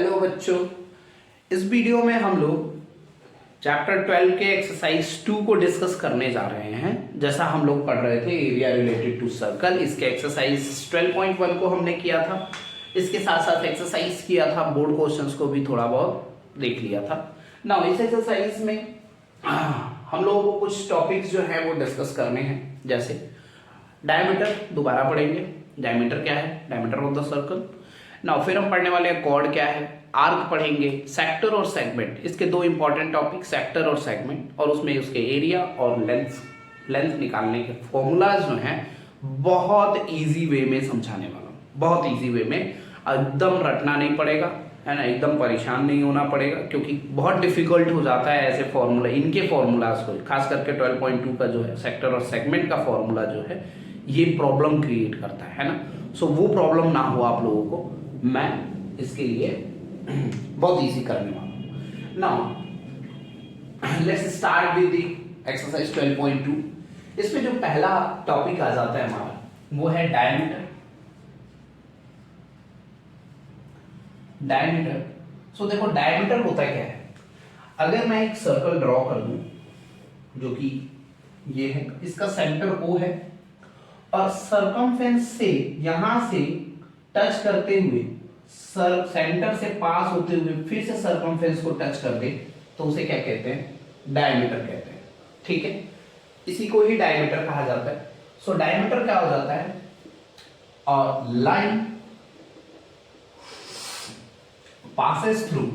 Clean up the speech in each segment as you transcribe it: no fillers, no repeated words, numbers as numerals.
Hello बच्चों, इस video में हम लोग चैप्टर 12 के एक्सरसाइज 2 को डिस्कस करने जा रहे हैं। जैसा हम लोग पढ़ रहे थे एरिया रिलेटेड टू सर्कल, इसके एक्सरसाइज 12.1 को हमने किया था। इसके साथ साथ एक्सरसाइज किया था, बोर्ड क्वेश्चंस को भी थोड़ा बहुत देख लिया था ना। इस एक्सरसाइज में हम लोगों को कुछ टॉपिक्स जो है वो डिस्कस करने हैं। जैसे डायमीटर दोबारा पढ़ेंगे, डायमीटर क्या है, डायमीटर ऑफ द सर्कल ना। फिर हम पढ़ने वाले हैं कॉर्ड क्या है, आर्क पढ़ेंगे, सेक्टर और सेगमेंट, इसके दो इंपॉर्टेंट टॉपिक सेक्टर और सेगमेंट, और उसमें उसके एरिया और लेंथ निकालने के फॉर्मूलाज जो हैं बहुत इजी वे में समझाने वाला हूँ। बहुत इजी वे में, एकदम रटना नहीं पड़ेगा, है ना, एकदम परेशान नहीं होना पड़ेगा, क्योंकि बहुत डिफिकल्ट हो जाता है ऐसे फॉर्मूला, इनके फॉर्मूलाज को, खास करके 12.2 का जो है सेक्टर और सेगमेंट का फॉर्मूला जो है ये प्रॉब्लम क्रिएट करता है ना। सो वो प्रॉब्लम ना हो आप लोगों को, मैं इसके लिए बहुत इजी करने वाला हूँ। Now let's start with the exercise 12.2। इसमें जो पहला टॉपिक आ जाता है हमारा वो है डायमीटर। डायमीटर, सो देखो डायमीटर होता क्या है। अगर मैं एक सर्कल ड्रॉ कर दूं जो कि ये है, इसका सेंटर O है और सरकमफेरेंस से यहां से टच करते हुए सेंटर से पास होते हुए फिर से सरकमफेरेंस को टच कर दे तो उसे क्या कहते हैं, डायमीटर कहते हैं। ठीक है, इसी को ही डायमीटर कहा जाता है। सो डायमीटर क्या हो जाता है, और line passes through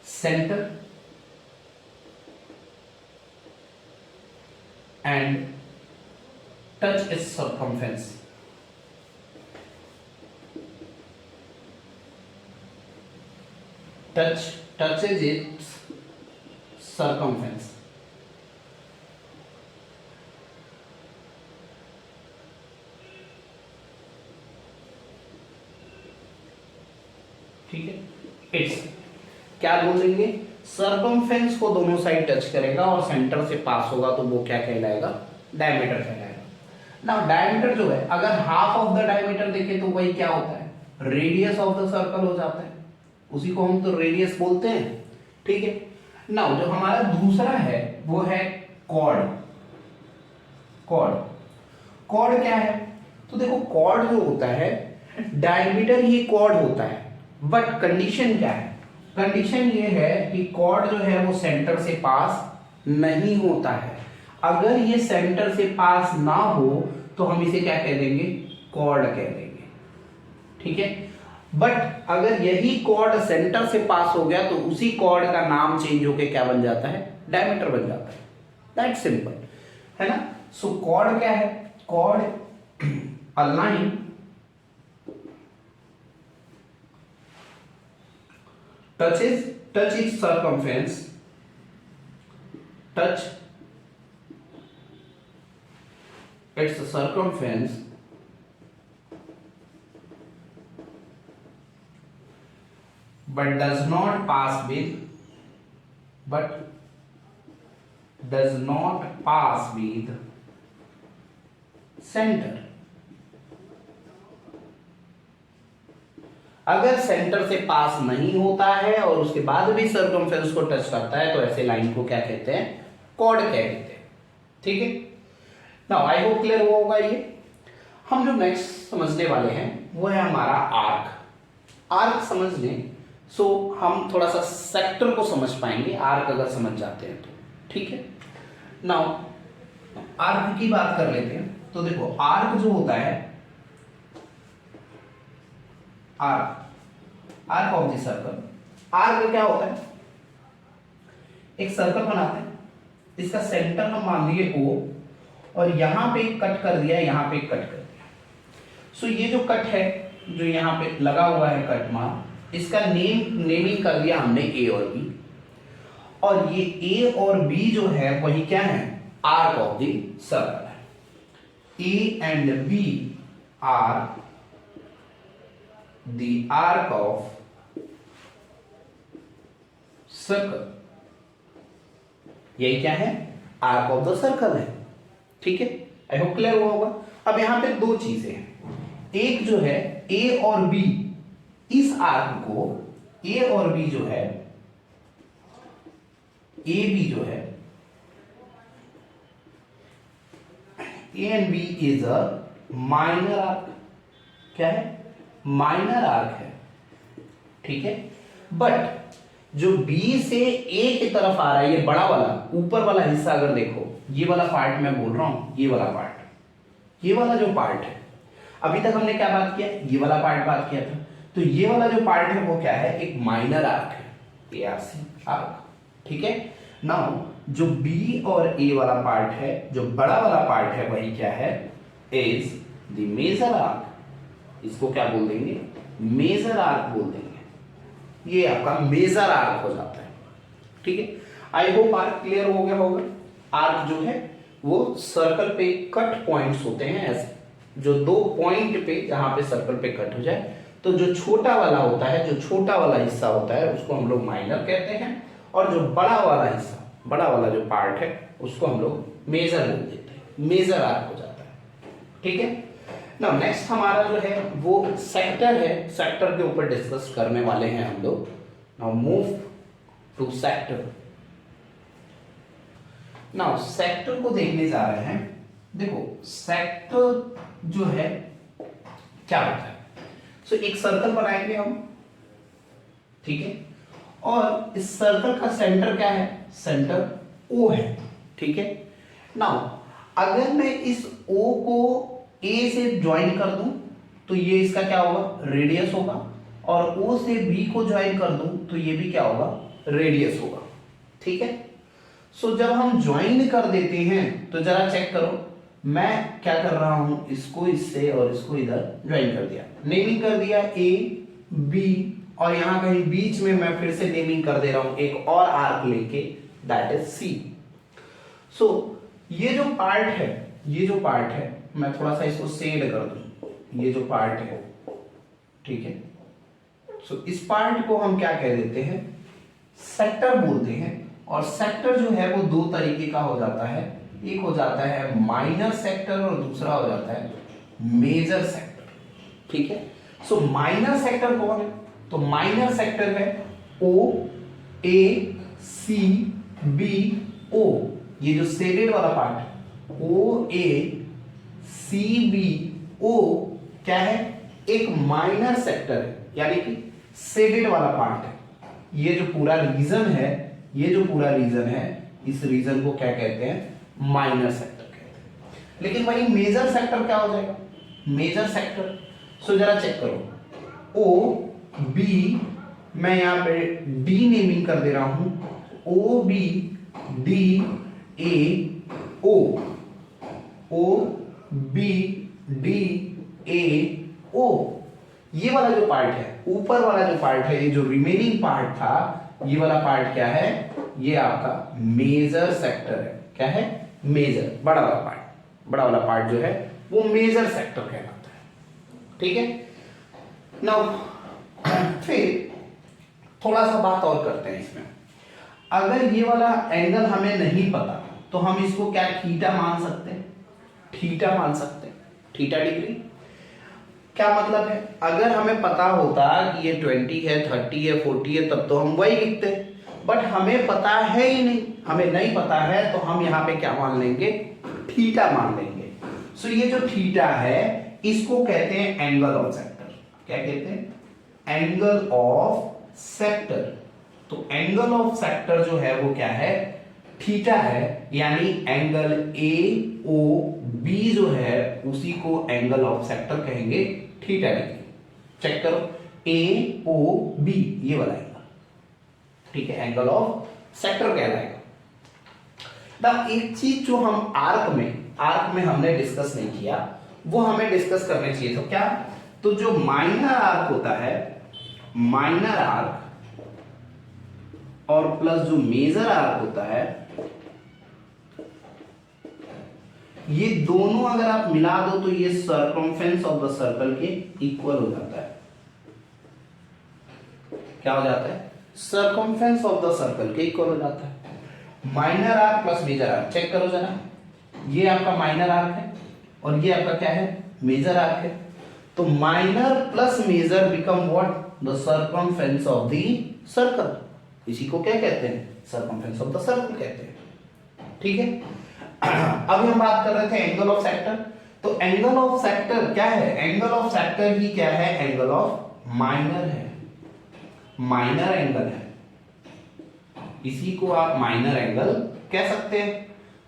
center and touch its circumference. Touches its circumference. ठीक है, इट्स क्या बोलेंगे, सरकमफेरेंस को दोनों साइड टच करेगा और सेंटर से पास होगा तो वो क्या कहलाएगा, डायमीटर कहलाएगा। ना डायमीटर जो है, अगर हाफ ऑफ द डायमीटर देखें तो वही क्या होता है, रेडियस ऑफ द सर्कल हो जाता है, उसी को हम तो रेडियस बोलते हैं। ठीक है, ना जो हमारा दूसरा है वो है कॉर्ड। कॉर्ड क्या है, तो देखो कॉर्ड जो होता है डायमीटर ही कॉर्ड होता है, बट कंडीशन क्या है, कंडीशन ये है कि कॉर्ड जो है वो सेंटर से पास नहीं होता है। अगर ये सेंटर से पास ना हो तो हम इसे क्या कह देंगे, कॉर्ड कह देंगे। ठीक है, बट अगर यही कॉर्ड सेंटर से पास हो गया तो उसी कॉर्ड का नाम चेंज होके क्या बन जाता है, डायमीटर बन जाता है। दैट सिंपल है ना। सो कॉर्ड क्या है, chord a line touch its circumference, touch its circumference but does not pass with center। अगर सेंटर से पास नहीं होता है और उसके बाद भी सरकमफेरेंस को टच करता है तो ऐसे लाइन को क्या कहते हैं, कॉर्ड कहते हैं। ठीक है, नाउ आई होप क्लियर हुआ होगा ये। हम जो नेक्स्ट समझने वाले हैं वो है हमारा आर्क समझ लें, सो हम थोड़ा सा सेक्टर को समझ पाएंगे आर्क अगर समझ जाते हैं तो। ठीक है, नाउ आर्क की बात कर लेते हैं। तो देखो आर्क जो होता है, arc of the circle, arc क्या होता है, एक सर्कल बनाते हैं, इसका सेंटर हम मान लिए O और यहां पे कट कर दिया, यहां पे कट कर दिया। सो ये जो कट है जो यहां पे लगा हुआ है कट मार्क, इसका नेमिंग कर दिया हमने A और B, और ये A और B जो है वही क्या है, आर्क ऑफ द सर्कल है। A and B are the arc of circle। यही क्या है, आर्क ऑफ द सर्कल है। ठीक है, आई होप क्लियर हुआ होगा। अब यहां पे दो चीजें हैं, एक जो है ए और बी, इस आर्क को ए और बी जो है, ए बी जो है, A and B is a minor arc. क्या है? माइनर आर्क है, ठीक है। बट जो B से A की तरफ आ रहा है, ये बड़ा वाला ऊपर वाला हिस्सा अगर देखो, ये वाला पार्ट मैं बोल रहा हूं, ये वाला पार्ट, ये वाला जो पार्ट है, अभी तक हमने क्या बात किया? ये वाला पार्ट बात किया था। तो ये वाला जो पार्ट है वो क्या है? एक माइनर आर्क है, ARC आर्क, ठीक है। नाउ जो B और A वाला पार्ट है, जो बड़ा वाला पार्ट है, वही क्या है? Is the major arc. इसको क्या बोल देंगे? मेजर आर्क बोल देंगे। ये आपका मेजर आर्क हो जाता है, ठीक है। आई होप आर्क क्लियर हो गया होगा। आर्क जो है वो सर्कल पे कट पॉइंट्स होते हैं, ऐसे जो दो पॉइंट पे, जहां पे सर्कल पे कट हो जाए, तो जो छोटा वाला होता है, जो छोटा वाला हिस्सा होता है, उसको हम लोग माइनर कहते हैं, और जो बड़ा वाला हिस्सा, बड़ा वाला जो पार्ट है, उसको हम लोग मेजर बोल देते हैं। मेजर आर्क हो जाता है, ठीक है। नाउ नेक्स्ट हमारा जो है वो सेक्टर है। सेक्टर के ऊपर डिस्कस करने वाले हैं हम लोग। Now move to sector. Now sector को देखने जा रहे हैं। देखो सेक्टर जो है क्या होता है? सो एक सर्कल बनाएंगे हम, ठीक है, और इस सर्कल का सेंटर क्या है? सेंटर O है, ठीक है। नाउ अगर मैं इस O को A से ज्वाइन कर दूं तो ये इसका क्या होगा? रेडियस होगा, और O से B को ज्वाइन कर दूं तो ये भी क्या होगा? रेडियस होगा, ठीक है। सो जब हम ज्वाइन कर देते हैं तो जरा चेक करो, मैं क्या कर रहा हूं, इसको इससे और इसको इधर ज्वाइन कर दिया, नेमिंग कर दिया A B, और यहां कहीं बीच में मैं फिर से नेमिंग कर दे रहा हूं एक और आर्क लेके, दैट इज C। सो ये जो पार्ट है, ये जो पार्ट है, मैं थोड़ा सा इसको शेड कर दूं, ये जो पार्ट है, ठीक है। सो इस पार्ट को हम क्या कह देते हैं? सेक्टर बोलते हैं। और सेक्टर जो है वो दो तरीके का हो जाता है, एक हो जाता है माइनर सेक्टर और दूसरा हो जाता है मेजर सेक्टर, ठीक है। सो माइनर सेक्टर कौन है? तो माइनर सेक्टर है O A C B O, ये जो शेडेड वाला पार्ट है, O A C B O क्या है? एक माइनर सेक्टर है, यानी कि शेडेड वाला पार्ट है। ये जो पूरा रीजन है, ये जो पूरा रीजन है, इस रीजन को क्या कहते हैं? माइनर सेक्टर कहते हैं। लेकिन वही मेजर सेक्टर क्या हो जाएगा? मेजर सेक्टर, सो जरा चेक करो, O B, मैं यहां पे D नेमिंग कर दे रहा हूं, O B D A O, O B D A O, ये वाला जो पार्ट है, ऊपर वाला जो पार्ट है, ये जो रिमेनिंग पार्ट था, ये वाला पार्ट क्या है? ये आपका मेजर सेक्टर है। क्या है? मेजर, बड़ा वाला पार्ट, बड़ा वाला पार्ट जो है वो मेजर सेक्टर कहलाता है, ठीक है। नाउ फिर थोड़ा सा बात और करते हैं इसमें। अगर ये वाला एंगल हमें नहीं पता तो हम इसको क्या थीटा मान सकते हैं? थीटा मान सकते हैं, थीटा डिग्री। क्या मतलब है? अगर हमें पता होता कि ये 20 है, 30 है, 40 है, तब तो हम वही लिखते, बट हमें पता है ही नहीं, हमें नहीं पता है, तो हम यहाँ पे क्या मान लेंगे? थीटा मान लेंगे। सो ये जो थीटा है इसको कहते हैं एंगल ऑफ सेक्टर। क्या कहते हैं? Angle of sector. तो एंगल ऑफ सेक्टर जो है वो क्या है? थीटा है, यानी एंगल ए ओ बी जो है उसी को एंगल ऑफ सेक्टर कहेंगे, थीटा डिग्री। चेक करो, ए ओ बी, ये वाला एंगल, ठीक है, एंगल ऑफ सेक्टर कहलाएगा। अब एक चीज जो हम आर्क में हमने डिस्कस नहीं किया, वो हमें डिस्कस करने चाहिए। तो क्या? तो जो माइनर आर्क होता है, माइनर आर्क और प्लस जो मेजर आर्क होता है, ये दोनों अगर आप मिला दो तो ये सर्कमफेरेंस ऑफ द सर्कल के इक्वल हो जाता है। क्या हो जाता है? सर्कमफेरेंस ऑफ द सर्कल के इक्वल हो जाता है। Minor arc plus major arc, check करो जरा, ये आपका माइनर आर्क है और ये आपका क्या है? मेजर आर्क है। तो minor plus major become what, the circumference of the circle. इसी को क्या कहते हैं, सर्कमफेरेंस ऑफ द सर्कल कहते हैं। ठीक है, अभी हम बात कर रहे थे एंगल ऑफ सेक्टर। तो एंगल ऑफ सेक्टर क्या है, एंगल ऑफ सेक्टर ही क्या है, एंगल ऑफ माइनर है, माइनर एंगल है, इसी को आप माइनर एंगल कह सकते हैं।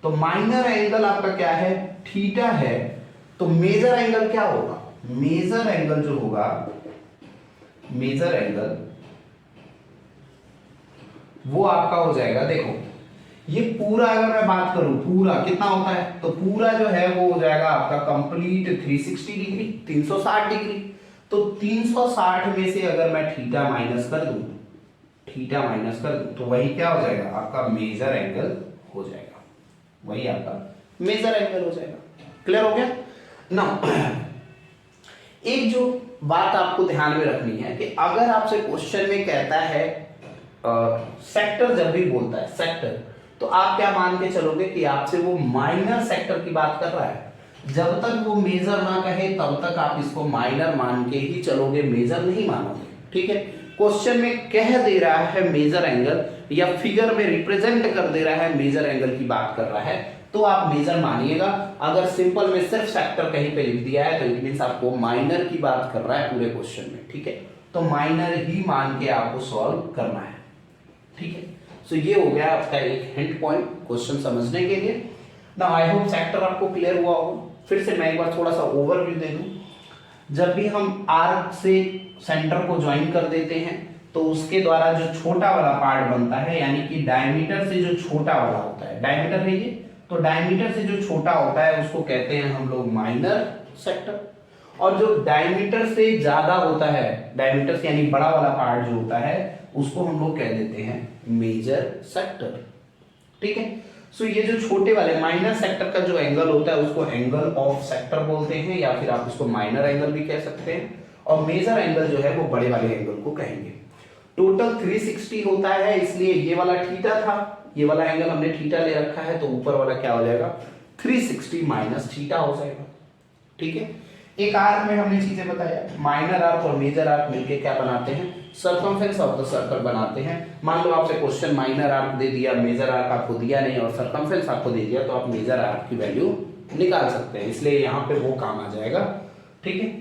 तो माइनर एंगल आपका क्या है, थीटा है। तो मेजर एंगल क्या होगा, मेजर एंगल जो होगा, मेजर एंगल वो आपका हो जाएगा, देखो ये पूरा अगर मैं बात करूं पूरा कितना होता है, तो पूरा जो है वो हो जाएगा आपका कंप्लीट 360 डिग्री, 360 डिग्री। तो 360 में से अगर मैं थीटा माइनस कर दूं, थीटा माइनस कर दूं, तो वही क्या हो जाएगा, आपका मेजर एंगल हो जाएगा, वही आपका मेजर एंगल हो जाएगा। क्लियर हो गया ना। एक जो बात आपको ध्यान में रखनी है कि अगर आपसे क्वेश्चन में कहता है सेक्टर, जब भी बोलता है सेक्टर, तो आप क्या मान के चलोगे कि आपसे वो माइनर सेक्टर की बात कर रहा है। जब तक वो मेजर ना कहे तब तक आप इसको माइनर मान के ही चलोगे, मेजर नहीं मानोगे। ठीक है, क्वेश्चन में कह दे रहा है मेजर एंगल, या फिगर में रिप्रेजेंट कर दे रहा है मेजर एंगल की बात कर रहा है, तो आप मेजर मानिएगा। अगर सिंपल में सिर्फ सेक्टर कहीं पे लिख दिया है तो इट मींस आपको माइनर की बात कर रहा है पूरे क्वेश्चन में। ठीक है, तो माइनर ही मान के आपको सॉल्व करना है। ठीक है, सो ये हो गया आपका एक हिंट पॉइंट क्वेश्चन समझने के लिए। नाउ आई होप सेक्टर आपको क्लियर हुआ होगा। फिर से मैं एक बार थोड़ा सा ओवरव्यू दे दूं। जब भी हम आर्क से सेंटर को ज्वाइन कर देते हैं तो उसके द्वारा जो छोटा वाला पार्ट बनता है, यानी कि डायमीटर से जो छोटा वाला होता है, डायमीटर है ये, तो डायमीटर से जो छोटा होता है उसको कहते हैं हम लोग माइनर सेक्टर। और जो डायमीटर से ज्यादा होता है, डायमीटर से यानी बड़ा वाला पार्ट जो होता है, उसको हम लोग कह देते हैं मेजर सेक्टर। ठीक है, सो ये जो छोटे वाले माइनर सेक्टर का जो एंगल होता है उसको एंगल ऑफ सेक्टर बोलते हैं, या फिर आप उसको माइनर एंगल भी कह सकते हैं। और मेजर एंगल जो है वो बड़े वाले एंगल को कहेंगे। टोटल 360 होता है, इसलिए ये वाला थीटा था, ये वाला एंगल हमने थीटा ले रखा है, तो ऊपर वाला क्या हो जाएगा, 360 माइनस थीटा हो जाएगा। ठीक है, एक आर्क में हमने चीजें बताया, माइनर आर्क और मेजर आर्क मिलके क्या बनाते हैं, सर्कमफेरेंस ऑफ द सर्कल बनाते हैं। मान लो आपसे क्वेश्चन माइनर आर्क दे दिया, मेजर आर्क आपको दिया नहीं और सर्कमफेरेंस आपको दे दिया, तो आप मेजर आर्क की वैल्यू निकाल सकते हैं, इसलिए यहाँ पे वो काम आ जाएगा। ठीक है,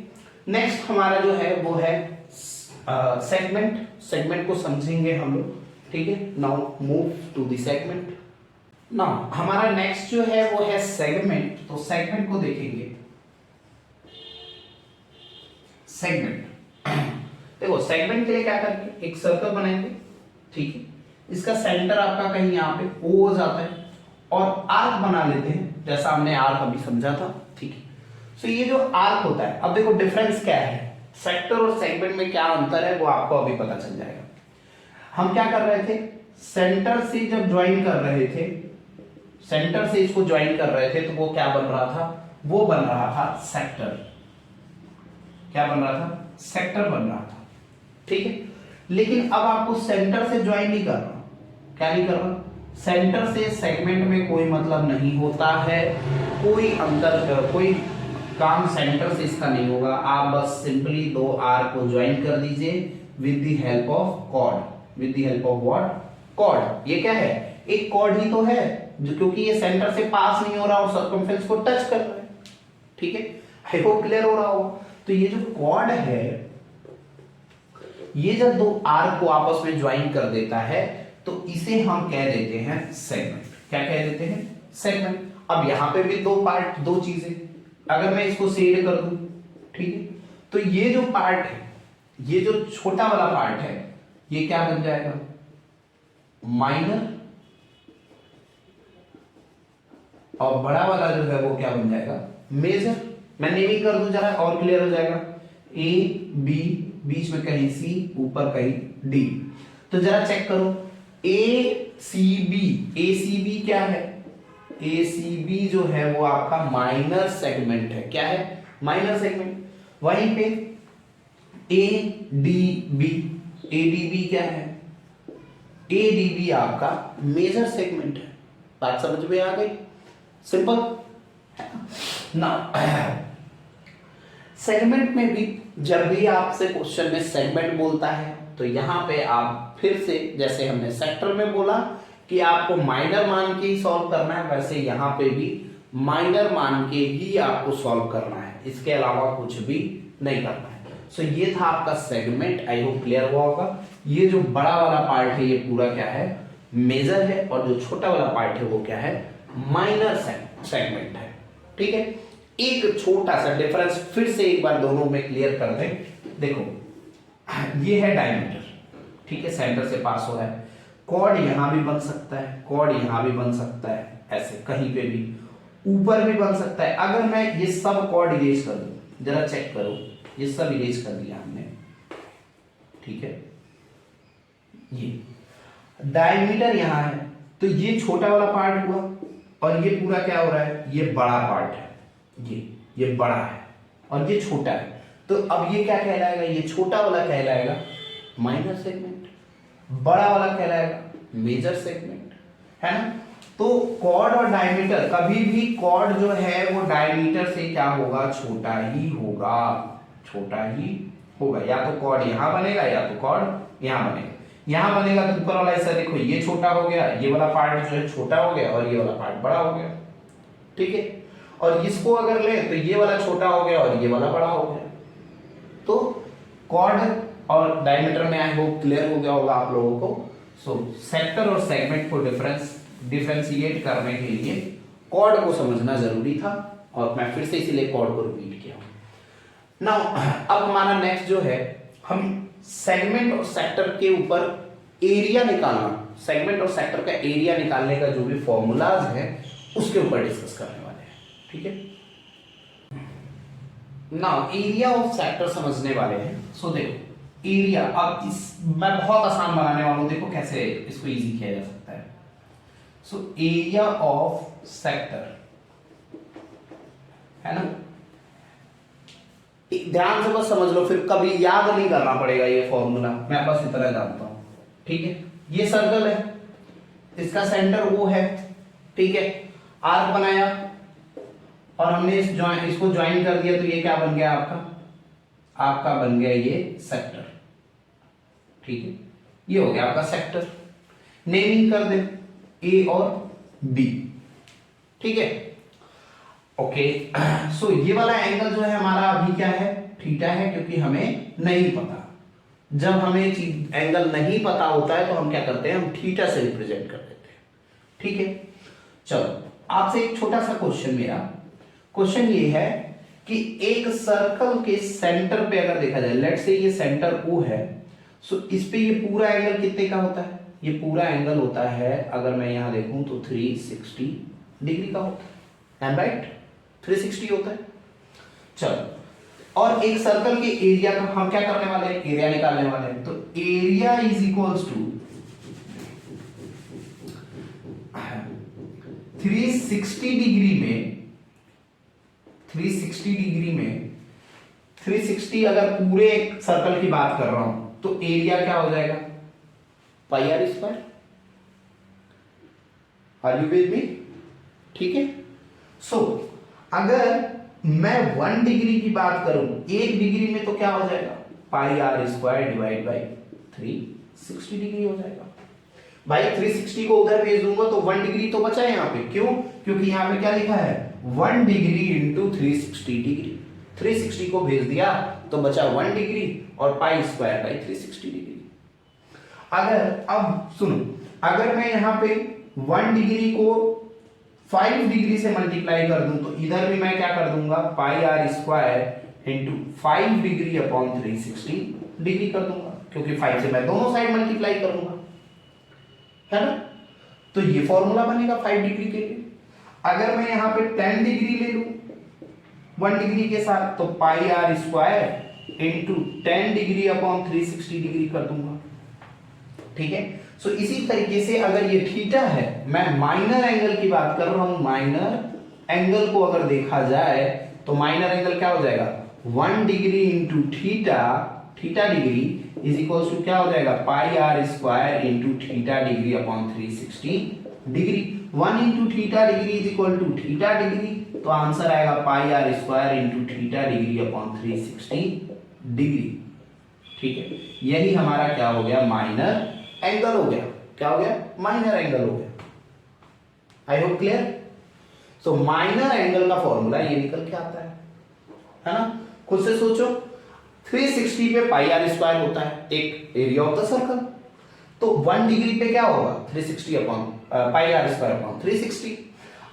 नेक्स्ट हमारा जो है वो है सेगमेंट। सेगमेंट को समझेंगे हम लोग। ठीक है, now move to the segment. Now हमारा नेक्स्ट जो है वो है सेगमेंट। तो सेगमेंट को देखेंगे। सेगमेंट देखो, सेगमेंट के लिए क्या करेंगे, एक सर्कल बनाएंगे। ठीक है, इसका सेंटर आपका कहीं यहाँ पे O हो जाता है और आर्क बना लेते हैं, जैसा हमने आर्क अभी समझा था। ठीक है, सो ये जो आर्क होता है, अब देखो डिफरेंस क्या है, सेक्टर और सेगमेंट में क्या अंतर है वो आपको अभी पता चल जाएगा। हम क्या कर रहे थे, सेंटर से जब ज्वाइन कर रहे थे, सेंटर से इसको ज्वाइन कर रहे थे, तो वो क्या बन रहा था, वो बन रहा था सेक्टर। क्या बन रहा था, सेक्टर बन रहा था। ठीक है, लेकिन अब आपको सेंटर से ज्वाइन नहीं करना। क्या नहीं करना, सेंटर से सेगमेंट में कोई मतलब नहीं होता है, कोई अंतर, कोई काम सेंटर से इसका नहीं होगा। आप बस सिंपली दो आर्क को ज्वाइन कर दीजिए with the help of chord, with the help of what, chord. ये क्या है, एक कॉर्ड ही तो है, जो क्योंकि ये सेंटर से पास नहीं हो रहा और सर्कमफेरेंस को टच कर रहा है। ठीक है, आई होप क्लियर हो रहा होगा। तो ये जो कॉर्ड है, ये जब दो आर्क को आपस में ज्वाइन कर देता है तो इसे हम कह देते हैं सेगमेंट। क्या कह देते हैं, सेगमेंट। अब यहां पे भी दो पार्ट, दो चीजें, अगर मैं इसको शेड कर दूं, ठीक है, तो ये जो पार्ट है, ये जो छोटा वाला पार्ट है, ये क्या बन जाएगा, माइनर, और बड़ा वाला जो है वो क्या बन जाएगा, मेजर। मैं नेमिंग कर दूं जरा और क्लियर हो जाएगा। ए बी, बीच में कहीं सी, ऊपर कहीं डी। तो जरा चेक करो, ए सी बी क्या है, ए सी बी जो है वो आपका माइनर सेगमेंट है। क्या है, माइनर सेगमेंट। वहीं पे ए डी बी क्या है, ए डी बी आपका मेजर सेगमेंट है। बात समझ में आ गई, सिंपल ना। सेगमेंट में भी जब भी आपसे क्वेश्चन में सेगमेंट बोलता है तो यहाँ पे आप फिर से जैसे हमने सेक्टर में बोला कि आपको माइनर मान के ही सॉल्व करना है, वैसे यहाँ पे भी माइनर मान के ही आपको सॉल्व करना है, इसके अलावा कुछ भी नहीं करना है। सो ये था आपका सेगमेंट, आई होप क्लियर हुआ होगा। ये जो बड़ा वाला पार्ट है ये पूरा क्या है, मेजर है, और जो छोटा वाला पार्ट है वो क्या है, माइनर सेगमेंट है। ठीक है, एक छोटा सा डिफरेंस फिर से एक बार दोनों में क्लियर कर दें। देखो ये है डायमीटर, ठीक है, सेंटर से पास हो रहा है, कॉर्ड यहां भी बन सकता है, कॉर्ड यहां भी बन सकता है, ऐसे कहीं पे भी ऊपर भी बन सकता है। अगर मैं ये सब कॉर्ड इरेज कर दूं, जरा चेक करो, ये सब इरेज कर दिया हमने, ठीक है, ये डायमीटर यहां है तो ये छोटा वाला पार्ट हुआ, और ये पूरा क्या हो रहा है, ये बड़ा पार्ट है, ये बड़ा है और ये छोटा है। तो अब ये क्या कहलाएगा, ये छोटा वाला कहलाएगा माइनर सेगमेंट, बड़ा वाला कहलाएगा मेजर सेगमेंट, है ना। तो कॉर्ड और डायमीटर, कभी भी कॉर्ड जो है वो डायमीटर से क्या होगा, छोटा ही होगा, छोटा ही होगा। या तो कॉर्ड यहां बनेगा या तो कॉर्ड यहां बनेगा। यहां बनेगा तो ऊपर वाला हिस्सा देखो ये छोटा हो गया, ये वाला पार्ट जो है छोटा हो गया और ये वाला पार्ट बड़ा हो गया, ठीक है। और इसको अगर ले तो ये वाला छोटा हो गया और ये वाला बड़ा हो गया। तो कॉर्ड और डायमीटर में आई होप क्लियर हो गया होगा आप लोगों को। सो सेक्टर और सेगमेंट को डिफरेंशिएट करने के लिए कॉर्ड को समझना जरूरी था, और मैं फिर से इसीलिए कॉर्ड को रिपीट किया। नाउ अब हमारा नेक्स्ट जो है, हम सेगमेंट और सेक्टर के ऊपर एरिया निकालना, सेगमेंट और सेक्टर का एरिया निकालने का जो भी फॉर्मूलाज है उसके ऊपर डिस्कस करने वाले हैं, ठीक है। नाउ एरिया ऑफ सेक्टर समझने वाले हैं। सो देखो एरिया, अब इस मैं बहुत आसान बनाने वाला हूं, देखो कैसे इसको इजी किया जा सकता है। सो एरिया ऑफ सेक्टर, है ना, ध्यान से बस समझ लो, फिर कभी याद नहीं करना पड़ेगा ये फॉर्मूला, मैं बस इतना जानता हूं, ठीक है। ये सर्कल है, इसका सेंटर वो है, ठीक है, आर्क बनाया और हमने इसको ज्वाइन कर दिया, तो ये क्या बन गया आपका बन गया ये सेक्टर, ठीक है। ये हो गया आपका सेक्टर। नेमिंग कर दे ए और बी, ठीक है, ओके। सो ये वाला एंगल जो है हमारा अभी क्या है, थीटा है, क्योंकि हमें नहीं पता। जब हमें एंगल नहीं पता होता है तो हम क्या करते हैं, हम थीटा से रिप्रेजेंट कर देते हैं, ठीक है। चलो आपसे एक छोटा सा क्वेश्चन, मेरा क्वेश्चन ये है कि एक सर्कल के सेंटर पे अगर देखा जाए, लेट्स से ये सेंटर O है, सो इस पे ये पूरा एंगल कितने का होता है, ये पूरा एंगल होता है, अगर मैं यहां देखूं तो 360 डिग्री का होता है, एम राइट, 360 होता है। चलो, और एक सर्कल के एरिया का हम क्या करने वाले हैं, एरिया निकालने वाले हैं। तो area is equals to 360 degree में 360 अगर पूरे सर्कल की बात कर रहा हूं तो एरिया क्या हो जाएगा, pi are square. Are you with me, ठीक है। सो अगर मैं 1 डिग्री की बात करूं, 1 डिग्री में तो क्या हो जाएगा, pi are square divide by 360 degree हो जाएगा। भाई 360 को उधर भेज दूंगा तो 1 डिग्री तो बचा है यहाँ पे, क्यों, क्योंकि यहाँ पे क्या लिखा है, 1 डिग्री इंटू 360 डिग्री। 360 को भेज दिया तो बचा 1 डिग्री और पाई स्क्वायर बाई 360 डिग्री। अगर अब सुनो, अगर मैं यहाँ पे 1 डिग्री को 5 डिग्री से मल्टीप्लाई कर दूं तो इधर भी मैं क्या कर दूंगा, pi are square into 5 degree upon 360 degree कर दूंगा, क्योंकि 5 से मैं दोनों साइड मल्टीप्लाई करूंगा, है ना। तो ये फॉर्मूला बनेगा 5 डिग्री के लिए। अगर मैं यहां पे 10 डिग्री ले लूं 1 डिग्री के साथ, तो pi are square into 10 degree upon 360 degree कर दूंगा, ठीक है। सो इसी तरीके से अगर ये थीटा है, मैं माइनर एंगल की बात कर रहा हूं, माइनर एंगल को अगर देखा जाए तो माइनर एंगल क्या हो जाएगा, 1 degree into theta degree is equal to क्या हो जाएगा, pi are square into theta degree upon 360 degree, 1 into theta degree is equal to theta degree, तो आंसर आएगा pi are square into theta degree upon 360 degree. ठीक है, यही हमारा क्या हो गया, माइनर एंगल हो गया। क्या हो गया, माइनर एंगल हो गया। I hope clear. So minor angle का फॉर्मूला ये निकल के आता है ना। खुद से सोचो, 360 पे पाई आर स्क्वायर होता है एक एरिया ऑफ द सर्कल, तो 1 डिग्री पे क्या होगा, 360 upon pi are square upon 360।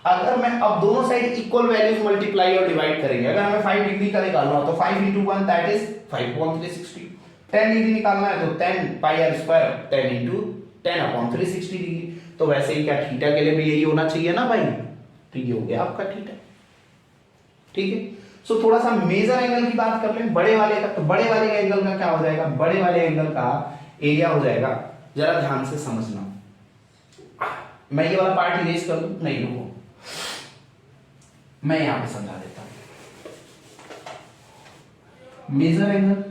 अगर मैं अब दोनों साइड इक्वल वैल्यूज मल्टीप्लाई और डिवाइड करेंगे, अगर हमें 5 डिग्री का निकालना हो तो 5 into 1 that is 5 upon 360। 10 degree निकालना है तो 10 pi are square 10 into 10 upon 360 degree. तो वैसे ही क्या थीटा के लिए भी यही होना चाहिए ना भाई, तो ये हो गया आपका थीटा। ठीक है, सो थोड़ा सा मेजर एंगल की बात कर लें, बड़े वाले का। तो बड़े वाले एंगल का क्या हो जाएगा, बड़े वाले एंगल का एरिया हो जाएगा, जरा ध्यान से समझना। मैं ये वाला पार्ट इरेज कर दूं, नहीं रुको, मैं यहां पे समझा देता हूं। मेजर एंगल,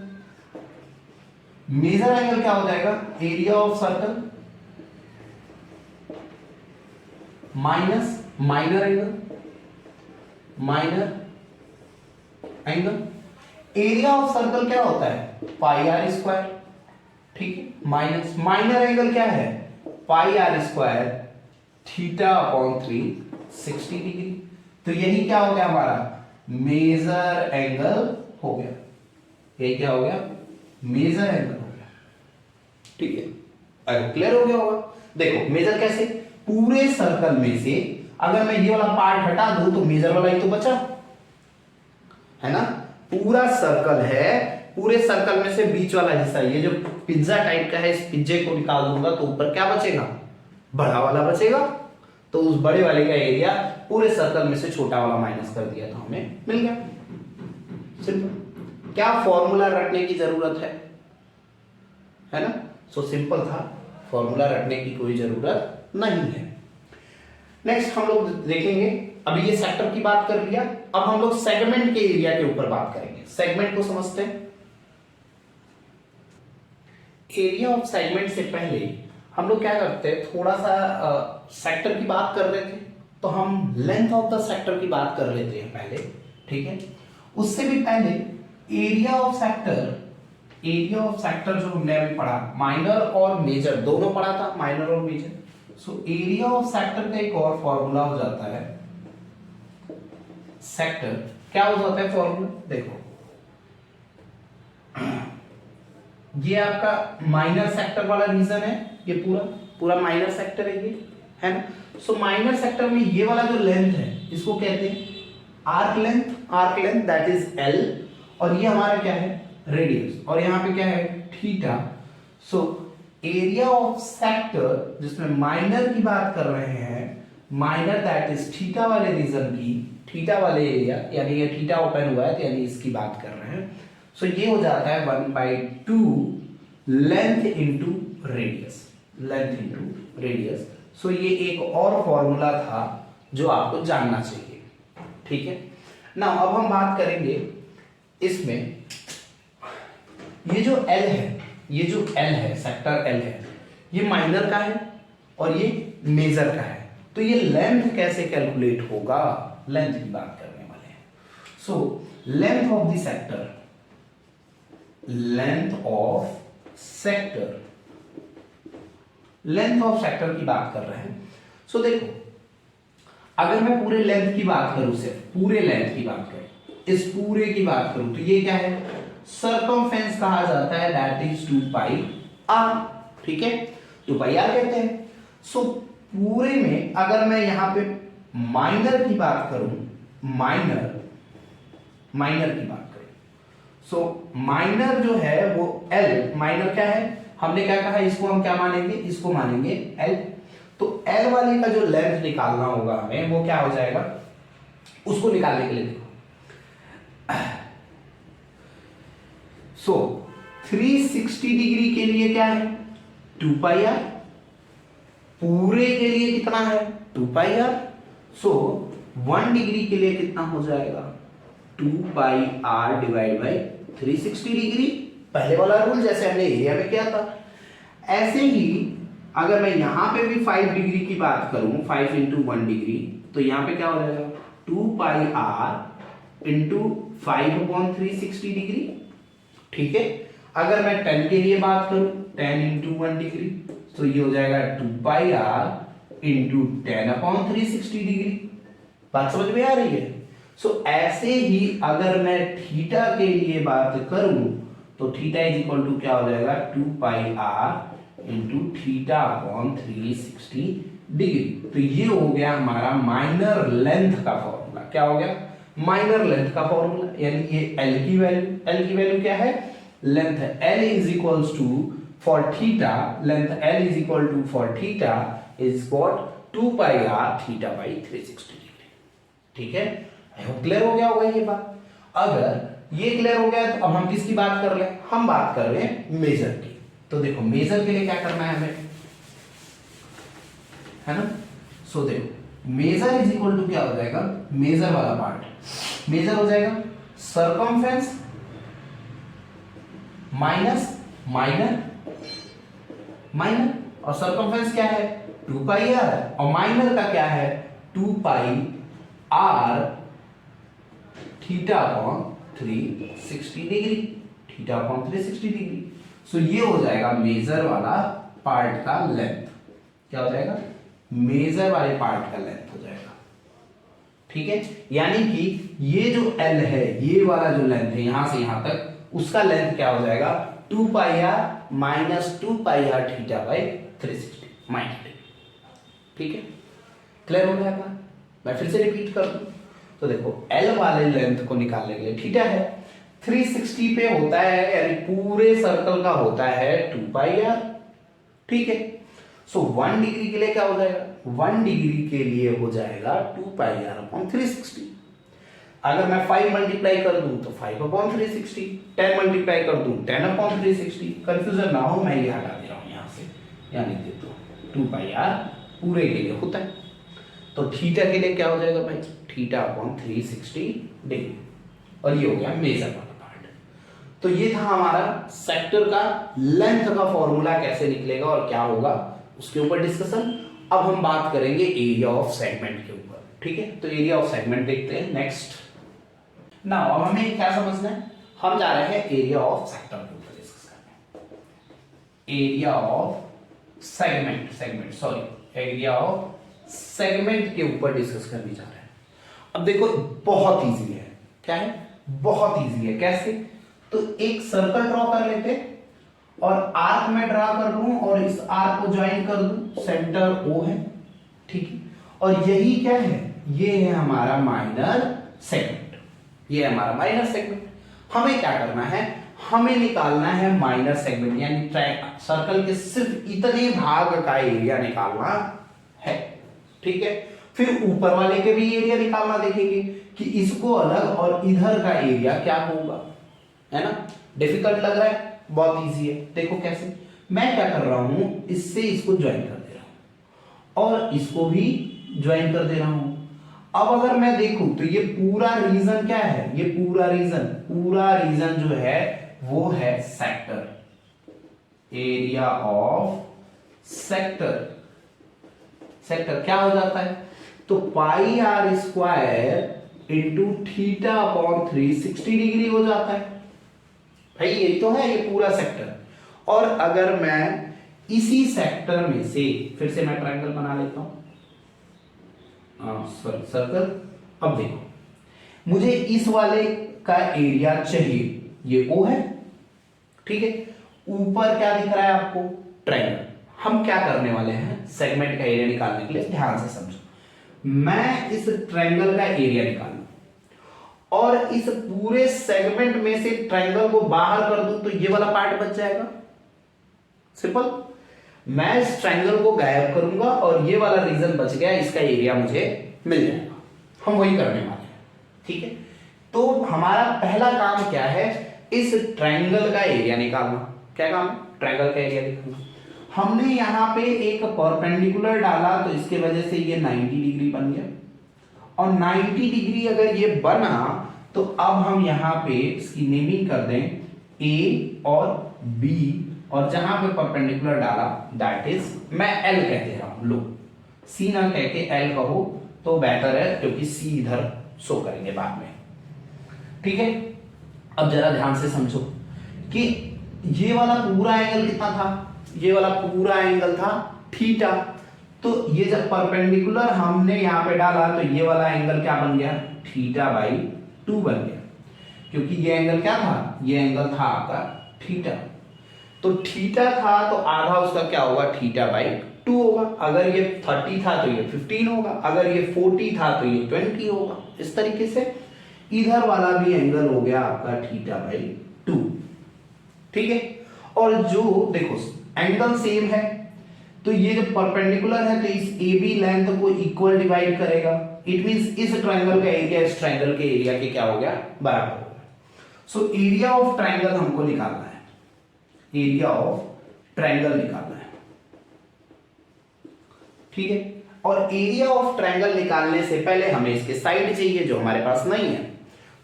मेजर एंगल क्या हो जाएगा, area of circle minus minor angle, minor angle. Area of circle क्या होता है, पाई आर स्क्वायर। ठीक है, माइनस माइनर एंगल क्या है, pi are square theta upon 360 degree. तो यही क्या हो गया हमारा, मेजर एंगल हो गया। यही क्या हो गया, मेजर एंगल हो गया। ठीक है, अगर क्लियर हो गया होगा। देखो मेजर कैसे, पूरे सर्कल में से अगर मैं ये वाला पार्ट हटा दूं तो मेजर वाला ही तो बचा है ना। पूरा सर्कल है, पूरे सर्कल में से बीच वाला हिस्सा, ये जो पिज्जा टाइप का है, इस पिज्जे को निकाल दूंगा तो ऊपर क्या बचेगा, बड़ा वाला बचेगा। तो उस बड़े वाले का एरिया पूरे सर्कल में से छोटा वाला माइनस कर दिया था, हमें मिल गया। सिंपल, क्या फॉर्मूला रटने की जरूरत है ना। सो सिंपल था, फॉर्मूला रटने की कोई जरूरत नहीं है। नेक्स्ट हम लोग देखेंगे, अभी ये सेक्टर की बात कर लिया, अब हम लोग सेगमेंट के एरिया के ऊपर बात करेंगे। सेगमेंट को समझते हैं। एरिया ऑफ सेगमेंट से पहले हम लोग क्या करते हैं, थोड़ा सा सेक्टर की बात कर रहे थे तो हम लेंथ ऑफ द सेक्टर की बात कर लेते हैं पहले। ठीक है, उससे भी पहले area of sector, area of sector जो हमने अभी पढ़ा, माइनर और मेजर दोनों पढ़ा था, माइनर और major. So area of sector का एक और फॉर्मूला हो जाता है, सेक्टर क्या हो जाता है फॉर्मूला, देखो ये आपका माइनर सेक्टर वाला रीजन है, ये पूरा पूरा माइनर सेक्टर है ना। सो माइनर सेक्टर में ये वाला जो लेंथ है इसको कहते हैं arc length, arc length that is L, और ये हमारा क्या है, रेडियस, और यहाँ पे क्या है, theta. So area of sector जिसमें माइनर की बात कर रहे हैं, माइनर दैट इज थीटा वाले रीजन की, थीटा वाले एरिया, यानी ये थीटा ओपन हुआ है तो यानी इसकी बात कर रहे हैं। सो ये हो जाता है 1/2 length into radius, length into radius. So ये एक और फॉर्मूला था जो आपको जानना चाहिए। ठीक है ना, अब हम बात करेंगे इसमें, ये जो L है, ये जो L है, सेक्टर L है, ये माइनर का है और ये मेजर का है। तो ये लेंथ कैसे कैलकुलेट होगा, लेंथ की बात करने वाले हैं। So length of the sector, length of sector, length of sector की बात कर रहे हैं। सो देखो, अगर मैं पूरे लेंथ की बात करूं, सिर्फ पूरे लेंथ की बात करूं, इस पूरे की बात करूं, तो ये क्या है, सर्कमफेरेंस कहा जाता है, दैट इज 2 पाई आर। ठीक है, 2 पाई आर कहते हैं। सो पूरे में अगर मैं यहां पे माइनर की बात करूं, माइनर की बात करूं, सो माइनर जो है वो L, माइनर क्या है, हमने क्या कहा, इसको हम क्या मानेंगे, इसको मानेंगे L। तो L वाले का जो लेंथ निकालना होगा हमें, वो क्या हो जाएगा, उसको निकालने के लिए देखो, सो 360 डिग्री के लिए क्या है, 2 पाई आर, पूरे के लिए कितना है, 2 पाई आर। सो 1 डिग्री के लिए कितना हो जाएगा, 2 pi are divide by 360 degree, पहले वाला रूल जैसे हमने एरिया में किया था। ऐसे ही अगर मैं यहाँ पे भी 5 डिग्री की बात करूं, 5 इंटू 1 डिग्री, तो यहाँ पे क्या हो जाएगा 2 पाई आर इंटू 5/360 डिग्री। ठीक है, अगर मैं 10 के लिए बात करूं, 10 इंटू 1 डिग्री, तो ये हो जाएगा 2 पाई आर इंटू 10/360 डिग्री। बात समझ में आ रही है? सो ऐसे ही अगर मैं थीटा के लिए बात करूं, तो थीटा इज इक्वल टू क्या हो जाएगा 2 pi r into theta upon 360 degree. तो ये हो गया हमारा माइनर लेंथ का फॉर्मूला। क्या हो गया? माइनर लेंथ का फॉर्मूला, यानी ये एल की वैल्यू क्या है? लेंथ है। L is equals to for theta, length L is equal to for theta is what 2 pi are theta by 360 degree. ठीक है, आई होप क्लियर हो गया होगा ये बात। अगर ये क्लियर हो गया तो अब हम किसकी बात कर रहे हैं? हम बात कर रहे हैं मेजर की। तो देखो मेजर के लिए क्या करना है हमें, है ना? सो देखो मेजर इज इक्वल टू क्या हो जाएगा, मेजर वाला पार्ट मेजर हो जाएगा सरकमफ्रेंस माइनस माइनर माइनर, और सरकमफ्रेंस क्या है 2 पाई आर, और माइनर का क्या है 2 pi are theta upon 360 degree, theta upon 360 degree. So ये हो जाएगा मेजर वाला पार्ट का लेंथ। क्या हो जाएगा? मेजर वाले पार्ट का लेंथ हो जाएगा। ठीक है, यानी कि ये जो L है, ये वाला जो लेंथ है यहां से यहां तक, उसका लेंथ क्या हो जाएगा 2 pi r minus 2 pi are theta by 360 minus. ठीक है, क्लियर हो गया बात? मैं फिर से रिपीट कर दूं तो देखो L वाले लेंथ को निकालने के लिए थीटा है 360 पे होता है, यानी पूरे सर्कल का होता है 2 पाई आर। ठीक है, सो 1 डिग्री के लिए क्या हो जाएगा? 1 डिग्री के लिए हो जाएगा 2 पाई आर अपॉन 360। अगर मैं 5 मल्टीप्लाई कर दूं तो 5 अपॉन 360, 10 मल्टीप्लाई कर दूं 10 अपॉन 360। कंफ्यूजन ना हो, मैं ये हटा दे रहा हूं यहां से, यानी देखो 2 पाई आर पूरे के लिए होता है। तो थीटा के लिए क्या हो जाएगा भाई? थीटा अपॉन 360 डिग्री, और ये हो गया मेजर वाला पार्ट। तो ये था हमारा सेक्टर का लेंथ का फॉर्मूला कैसे निकलेगा और क्या होगा उसके ऊपर डिस्कशन। अब हम बात करेंगे एरिया ऑफ सेगमेंट के ऊपर। ठीक है, तो एरिया ऑफ सेगमेंट देखते हैं नेक्स्ट। नाउ अब हमें क्या समझना है, हम जा रहे हैं एरिया ऑफ सेक्टर के ऊपर डिस्कस करने। Area of segment sorry area of segment के ऊपर डिस्कस करने जा रहे हैं। अब देखो बहुत इजी है। क्या है? बहुत इजी है। कैसे? तो एक सर्कल ड्रॉ कर लेते और आर्क में ड्रॉ कर लूं और इस आर्क को ज्वाइन कर दूं, सेंटर O है। ठीक है, और यही क्या है? ये है हमारा माइनर सेगमेंट। ये है हमारा माइनर सेगमेंट। हमें क्या करना है? हमें निकालना है माइनर सेगमेंट, यानी सर्कल के सिर्फ इतने भाग का एरिया निकालना है। ठीक है, फिर ऊपर वाले के भी एरिया निकालना देखेंगे कि इसको अलग और इधर का एरिया क्या होगा, है ना? डिफिकल्ट लग रहा है? बहुत इजी है। देखो कैसे, मैं क्या कर रहा हूं, इससे इसको ज्वाइन कर दे रहा हूं और इसको भी ज्वाइन कर दे रहा हूं। अब अगर मैं देखूं तो ये पूरा रीजन क्या है? ये पूरा रीजन जो है वो है sector, area of sector. Sector क्या हो जाता है? तो pi are square into theta upon 360 degree हो जाता है। भाई यही तो है ये पूरा सेक्टर। और अगर मैं इसी सेक्टर में से फिर से मैं ट्रायंगल बना लेता हूं, सॉरी सर्कल। अब देखो मुझे इस वाले का एरिया चाहिए, ये O है। ठीक है, ऊपर क्या दिख रहा है आपको? ट्रायंगल। हम क्या करने वाले हैं? सेगमेंट का एरिया निकालने के लिए ध्यान से समझो। मैं इस ट्रायंगल का एरिया निकालूं और इस पूरे सेगमेंट में से ट्रायंगल को बाहर कर दूं तो ये वाला पार्ट बच जाएगा। सिंपल। मैं इस ट्रायंगल को गायब करूंगा और ये वाला रीजन बच गया, इसका एरिया मुझे मिल जाएगा। हम वही करने वाले हैं। ठीक है, तो हमारा पहला काम क्या है? इस ट्रायंगल का एरिया निकालना। क्या काम? ट्रायंगल का एरिया निकालना। हमने यहां पे एक परपेंडिकुलर डाला तो इसके वजह से ये 90 डिग्री बन गया, और 90 डिग्री अगर ये बना तो अब हम यहां पे इसकी नेमिंग कर दें A और B और जहां पे परपेंडिकुलर डाला दैट इज, मैं एल कह दे रहा हूं, लो सी ना कह के एल कहो तो बेहतर है, क्योंकि सी इधर शो करेंगे बाद में। ठीक है, अब जरा ध्यान से समझो कि ये वाला पूरा एंगल कितना था, ये वाला पूरा एंगल था थीटा। तो ये जब परपेंडिकुलर हमने यहां पे डाला तो ये वाला एंगल क्या बन गया, थीटा बाई 2 बन गया, क्योंकि ये एंगल क्या था, ये एंगल था आपका थीटा। तो थीटा था तो आधा उसका क्या होगा, थीटा बाई 2 होगा। अगर ये 30 था तो ये 15 होगा, अगर ये 40 था तो ये 20 होगा। इस तरीके से इधर वाला भी एंगल हो गया आपका थीटा बाई 2। ठीक है, और जो देखो एंगल सेम है तो ये जो परपेंडिकुलर है तो इस ए बी लेंथ को इक्वल डिवाइड करेगा। इट मींस इस ट्रायंगल का एरिया इस ट्रायंगल के एरिया के क्या हो गया, बराबर हो गया। सो एरिया ऑफ ट्रायंगल हमको निकालना है, एरिया ऑफ ट्रायंगल निकालना है। ठीक है, और एरिया ऑफ ट्रायंगल निकालने से पहले हमें इसके साइड चाहिए जो हमारे पास नहीं है।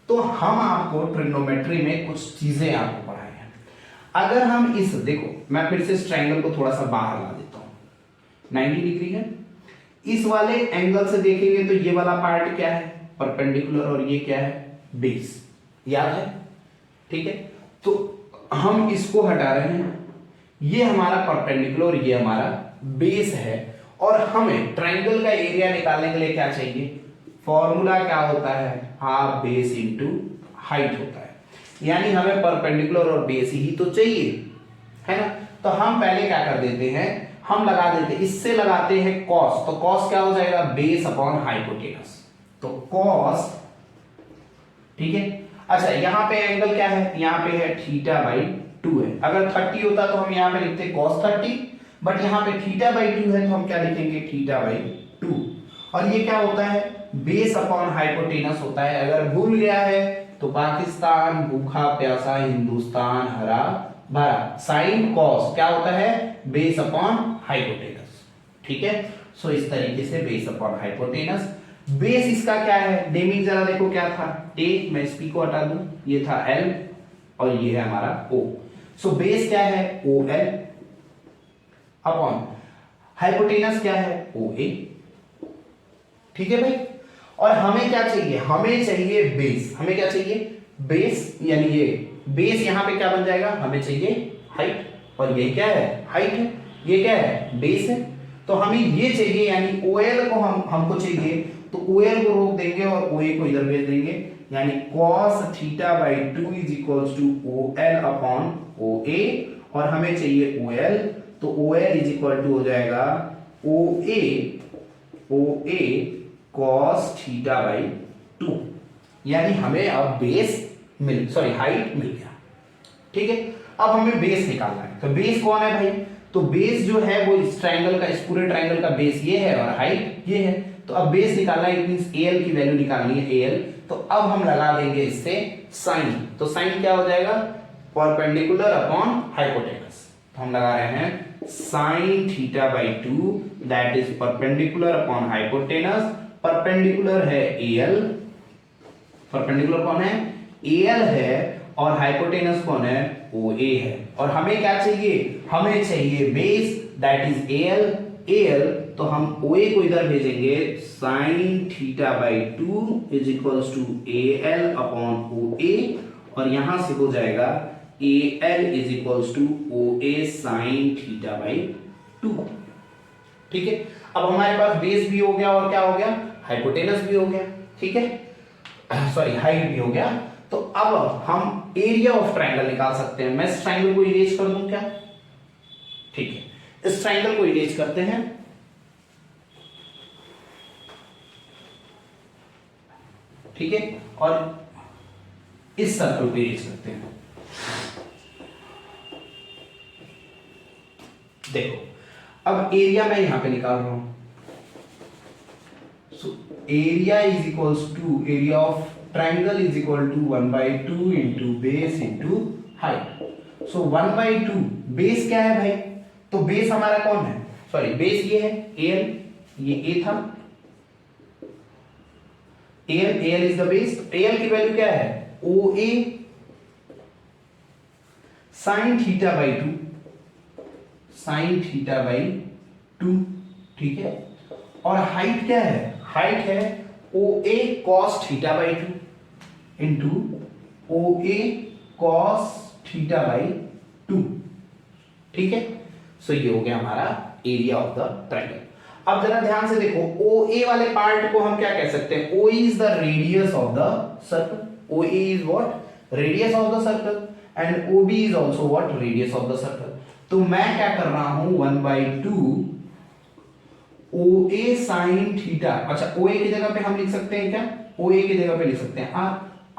तो हम आपको ट्रिग्नोमेट्री में कुछ चीजें आपको पढ़ाए हैं। अगर हम इस, देखो मैं फिर से इस ट्रायंगल को थोड़ा सा बाहर ला देता हूं, 90 डिग्री है। इस वाले एंगल से देखेंगे तो ये वाला पार्ट क्या है, परपेंडिकुलर, और ये क्या है, बेस, याद है। ठीक है, तो हम इसको हटा रहे हैं, ये हमारा परपेंडिकुलर और ये हमारा बेस है। और हमें ट्रायंगल का एरिया निकालने के लिए क्या चाहिए, फॉर्मूला क्या होता है, हाफ बेस इंटू हाइट होता है। यानी हमें परपेंडिकुलर और बेस ही तो चाहिए, है ना। तो हम पहले क्या कर देते हैं, हम लगा देते हैं, इससे लगाते हैं कॉस। तो कॉस क्या हो जाएगा, बेस अपॉन हाइपोटेनस। तो कॉस, ठीक है। अच्छा, यहां पे एंगल क्या है, यहां पे है थीटा बाई 2 है। अगर 30 होता तो हम यहां पे लिखते कॉस 30, बट यहां पे थीटा बाई 2 है तो हम क्या लिखेंगे, थीटा बाई 2। और ये क्या होता है, बेस अपॉन हाइपोटेनस होता है। अगर भूल गया है तो पाकिस्तान भूखा प्यासा, हिंदुस्तान हरा भरा, साइन कॉस क्या होता है, बेस अपॉन हाइपोटेनस। ठीक है, सो इस तरीके से बेस अपॉन हाइपोटेनस। बेस इसका क्या है, नेमिंग जरा देखो क्या था, ए, मैं इस पी को हटा दूं, ये था एल और ये है हमारा ओ। सो बेस क्या है, ओ एल अपॉन हाइपोटेनस क्या है, ओ ए। ठीक है भाई, और हमें क्या चाहिए, हमें चाहिए बेस। हमें क्या चाहिए, बेस, यानी ये बेस यहां पे क्या बन जाएगा, हमें चाहिए हाइट, और ये क्या है, हाइट है, ये क्या है, बेस है। तो हमें ये चाहिए, यानी OL को हमको चाहिए, तो OL को रोक देंगे और OA को इधर भेज देंगे, यानी cos theta by 2 is equals to OL upon OA। और हमें चाहिए OL, तो OL इज इक्वल टू हो जाएगा OA cos थीटा बाई 2। यानी हमें अब बेस हाइट मिल गया। ठीक है, अब हमें बेस निकालना है। तो बेस कौन है भाई, तो बेस जो है वो इस ट्रायंगल का, इस पूरे ट्रायंगल का बेस ये है और हाइट ये है। तो अब बेस निकालना है, इट मींस AL की वैल्यू निकालनी है, AL। तो अब हम लगा देंगे इससे साइन। तो साइन क्या हो जाएगा, परपेंडिकुलर अपॉन हाइपोटेनस। तो हम लगा रहे हैं sign theta by 2 that is perpendicular upon hypotenuse. Perpendicular है AL, परपेंडिकुलर कौन है, AL है, और हाइपोटेनस कौन है, OA है। और हमें क्या चाहिए, हमें चाहिए बेस दैट इज AL। तो हम OA को इधर भेजेंगे, sine theta by 2 is equals to AL upon OA, और यहां से हो जाएगा AL is equals to OA sine theta by 2। ठीक है, अब हमारे पास बेस भी हो गया और क्या हो गया, हाइपोटेनस भी हो गया। ठीक है, सॉरी हाइट भी हो गया। तो अब हम एरिया ऑफ ट्रायंगल निकाल सकते हैं। मैं इस ट्रायंगल को इरेज कर दूं क्या, ठीक है, इस ट्रायंगल को इरेज करते हैं। ठीक है, और इस सर्कल को इरेज करते हैं। देखो, अब एरिया मैं यहां पे निकाल रहा हूं। So area is equals to, area of triangle is equal to 1/2 into base into height. So 1/2, base क्या है भाई, तो बेस हमारा कौन है, सॉरी बेस ये है AL, ये A था, AL is the base. AL की वैल्यू क्या है, OA sine theta by 2। Sign theta by 2, ठीक है। और हाइट क्या है, हाइट है OA cos theta by 2 into OA cos theta by 2, ठीक है। सो ये हो गया हमारा एरिया ऑफ द ट्रायंगल। अब जरा ध्यान से देखो, OA वाले पार्ट को हम क्या कह सकते हैं, OA is the radius of the circle, OA is what, radius of the circle, and OB is also what, radius of the circle. तो मैं क्या कर रहा हूं, 1/2 OA sin थीटा, अच्छा OA की जगह पे हम लिख सकते हैं क्या, OA की जगह पे लिख सकते हैं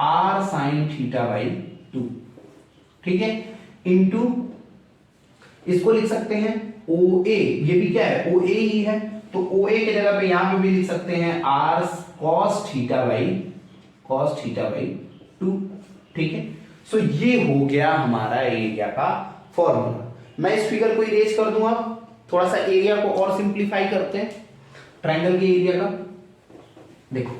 R sin थीटा बाई 2, ठीक है, इंटू इसको लिख सकते हैं OA, ये भी क्या है, OA ही है, तो OA की जगह पे यहां पे भी लिख सकते हैं R cos थीटा बाई 2, ठीक है। सो ये हो गया हमारा एरिया का फॉर्मूला। मैं इस फिगर को इरेज कर दूंगा, थोड़ा सा एरिया को और सिंप्लीफाई करते हैं ट्रायंगल के एरिया का। देखो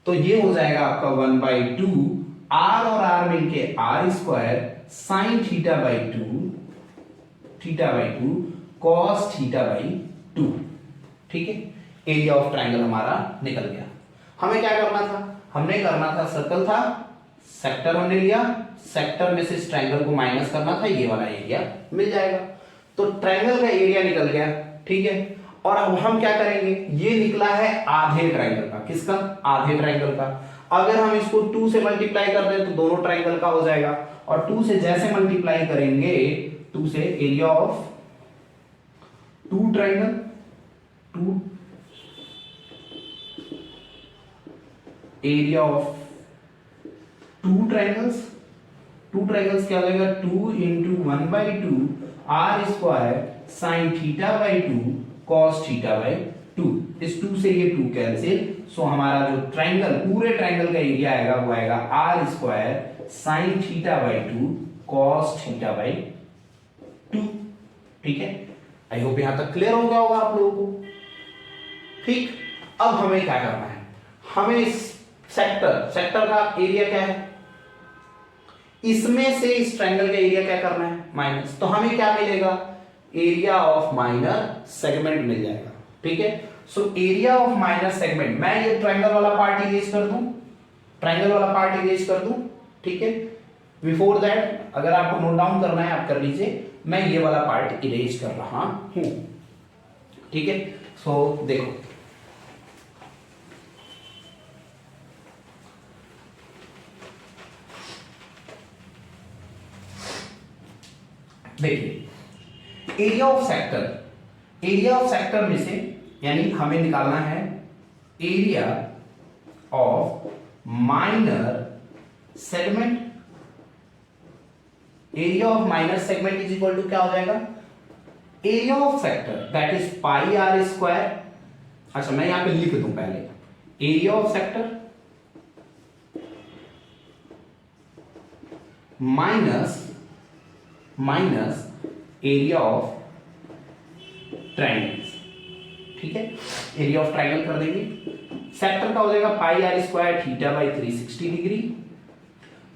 तो ये हो जाएगा आपका 1/2 R और R मिलके R² sign theta by 2 cos theta by 2, ठीक है। एरिया ऑफ ट्रायंगल हमारा निकल गया। हमें क्या करना था, हमने करना था, सर्कल था, सेक्टर हमने लिया, सेक्टर में से इस ट्रायंगल को माइनस करना था, ये वाला एरिया मिल जाएगा। तो ट्रायंगल का एरिया निकल गया, ठीक है। और अब हम क्या करेंगे, ये निकला है आधे ट्रायंगल का, किसका, आधे ट्रायंगल का। अगर हम इसको 2 से मल्टीप्लाई कर दें तो दोनों ट्रायंगल का हो जाएगा, और 2 से जैसे मल्टीप्लाई करेंगे, 2 से area of 2 triangle, 2 area of 2 triangles, 2 triangles क्या हो जाएगा, 2 into 1/2 R² sign theta by 2 cos theta by 2। इस 2 से ये 2 कैंसिल, सो हमारा जो ट्रायंगल, पूरे ट्रायंगल का एरिया आएगा वो आएगा R² sign theta by 2 cos theta by 2, ठीक है। आई होप यहां तक क्लियर हो गया होगा आप लोगों को, ठीक। अब हमें क्या करना है, हमें इस सेक्टर का एरिया क्या है, इसमें से इस ट्रायंगल का एरिया क्या करना है, माइनस। तो हमें क्या मिलेगा, एरिया ऑफ माइनर सेगमेंट मिल जाएगा, ठीक है। सो एरिया ऑफ माइनर सेगमेंट, मैं ये ट्रायंगल वाला पार्ट इरेज कर दूं, ट्रायंगल वाला पार्ट इरेज कर दूं, ठीक है। बिफोर दैट अगर आपको नोट डाउन करना है आप कर लीजिए, मैं ये वाला पार्ट इरेज कर रहा हूं, ठीक है। सो देखो देखिए, एरिया ऑफ सेक्टर में से, यानी हमें निकालना है area of minor segment. Area of minor segment is equal to क्या हो जाएगा, area of sector that is pi R²। अच्छा मैं यहां पे लिख दूं पहले, area of sector minus area of triangles, ठीक है। एरिया ऑफ ट्रायंगल कर देंगे, सेक्टर का हो जाएगा pi R² theta by 360 degree,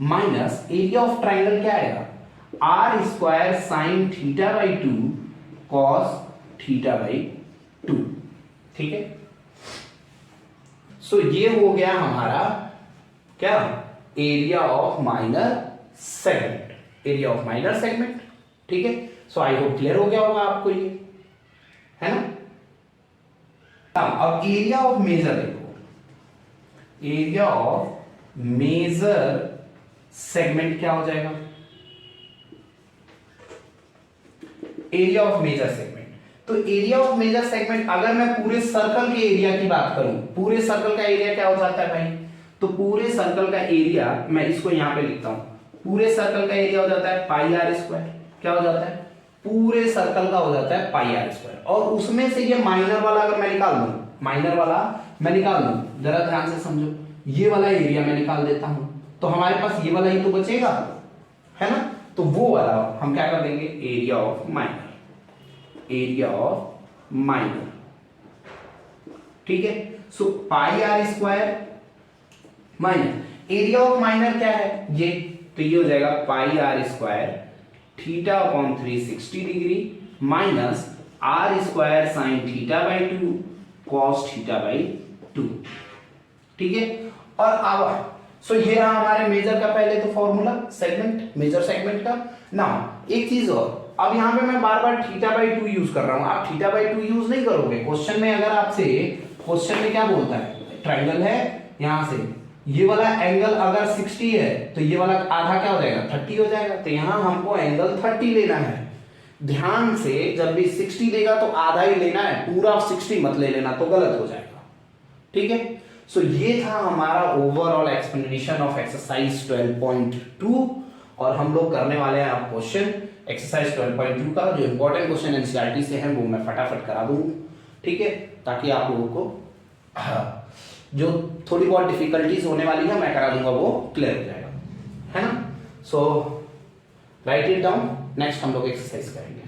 minus area of triangle क्या आएगा, R² sign theta by 2 cos theta by 2, ठीक है। सो ये हो गया हमारा क्या, area of minor segment, area of minor segment, ठीक है। सो आई होप क्लियर हो गया होगा आपको ये, है ना। अब एरिया ऑफ मेजर देखो, एरिया ऑफ मेजर सेगमेंट क्या हो जाएगा, एरिया ऑफ मेजर सेगमेंट। तो एरिया ऑफ मेजर सेगमेंट, अगर मैं पूरे सर्कल के एरिया की बात करूं, पूरे सर्कल का एरिया क्या हो जाता है भाई, तो पूरे सर्कल का एरिया, मैं इसको यहां पे लिखता हूं, पूरे सर्कल का एरिया हो जाता है पाई R²। क्या हो जाता है, पूरे सर्कल का हो जाता है पाई R², और उसमें से ये माइनर वाला अगर मैं निकाल दूं, माइनर वाला मैं निकाल दूं, जरा ध्यान से समझो, ये वाला एरिया मैं निकाल देता हूं, तो हमारे पास ये वाला ही तो बचेगा, है ना। तो वो वाला हम क्या कर देंगे, area of minor, area of minor, ठीक है। So pi R² minor area of minor क्या है ये, तो ये हो जाएगा pi R² theta upon 360 degree minus R square sine theta by 2 cos theta by 2। ठीक है, और अब सो ये रहा हमारे मेजर का पहले तो फॉर्मूला सेगमेंट, मेजर सेगमेंट का ना। एक चीज और, अब यहाँ पे मैं बार बार थीटा बाई 2 यूज कर रहा हूं, आप थीटा बाई 2 यूज नहीं करोगे क्वेश्चन में। अगर आपसे क्वेश्चन में क्या बोलता है, ट्रायंगल है, यहां से ये वाला एंगल अगर 60 है तो ये वाला आधा क्या हो जाएगा, 30 हो जाएगा। तो यहां हमको एंगल 30 लेना है। ध्यान से, जब भी 60 देगा तो आधा ही लेना है, पूरा 60 मत ले लेना तो गलत हो जाएगा। ठीक है, सो ये था हमारा ओवरऑल एक्सप्लेनेशन ऑफ एक्सरसाइज 12.2 और हम लोग करने वाले हैं अब क्वेश्चन एक्सरसाइज 12.2 का। जो इंपॉर्टेंट क्वेश्चन एनसीईआरटी से है वो मैं फटाफट करा दूं, ठीक है, ताकि आप लोगों को जो थोड़ी बहुत डिफिकल्टीज होने वाली है मैं करा दूंगा, वो क्लियर हो जाएगा, है ना। सो राइट इट डाउन, नेक्स्ट हम लोग एक्सरसाइज करेंगे।